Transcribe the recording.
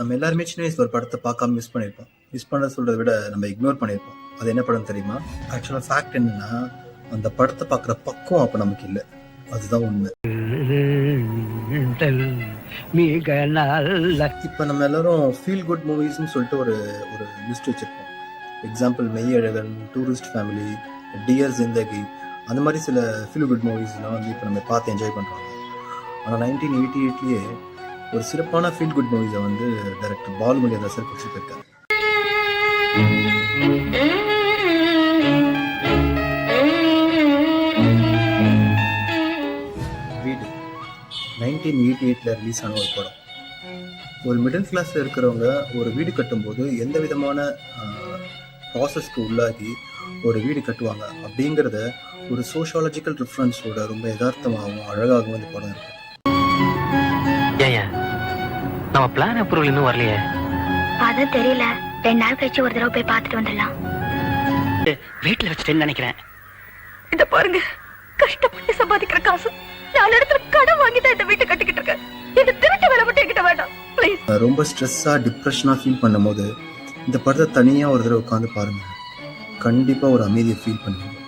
நம்ம எல்லாருமே சின்ன வயசுல ஒரு படத்தை பார்க்காம மிஸ் பண்ணியிருப்போம். மிஸ் பண்ண சொல்றதை விட நம்ம இக்னோர் பண்ணியிருப்போம். அது என்ன படம் தெரியுமா? ஆக்சுவலாக ஃபேக்ட் என்னன்னா, அந்த படத்தை பார்க்குற பக்குவம் அப்போ நமக்கு இல்லை. அதுதான் உண்மை. இப்போ நம்ம எல்லாரும் ஃபீல் குட் மூவிஸ்ன்னு சொல்லிட்டு ஒரு ஒரு லிஸ்ட் வச்சிருப்போம். Example Meiyazhagan, tourist family, dear Zindagi, அந்த மாதிரி சில ஃபீல் குட் மூவிஸ்லாம் வந்து இப்போ நம்ம பார்த்து என்ஜாய் பண்ணுறோம். ஆனால் 1988லேயே ஒரு சிறப்பான ஃபீல் குட் மூவிஸை வந்து டைரக்டர் பாலுமணி ரசர் பிடிச்சி போயிருக்காரு. வீடு 1988 ரிலீஸ் ஆன ஒரு படம். ஒரு மிடில் கிளாஸில் இருக்கிறவங்க ஒரு வீடு கட்டும்போது எந்த விதமான ப்ராசஸ்க்கு உள்ளாகி ஒரு வீடு கட்டுவாங்க அப்படிங்கிறத ஒரு சோஷியாலஜிக்கல் ரெஃபரன்ஸோட ரொம்ப யதார்த்தமாகவும் அழகாகவும் இந்த படம் இருக்கும். நம்ம பிளான் அப்ரூவல் இன்னும் வரலையே. அது தெரியல. 2 நாள் கழிச்சு ஒரு தடவை போய் பார்த்துட்டு வந்துடலாம். வீட்டுல வச்சுட்டேன்னு நினைக்கிறேன். இத பாருங்க, கஷ்டப்பட்டு சம்பாதிக்கிற காசு 4 இடத்துல கடன் வாங்கி தான் இந்த வீட்டை கட்டிக்கிட்டு இருக்கேன். இந்த திருட்டு வேலை மட்டும் என்கிட்ட வேண்டாம் ப்ளீஸ். ரொம்ப ஸ்ட்ரெஸ்ஸா டிப்ரெஷனா ஃபீல் பண்ணும்போது இந்த படத்தை தனியா ஒரு தடவை உட்காந்து பாருங்க. கண்டிப்பா ஒரு அமைதியை ஃபீல் பண்ணுவீங்க.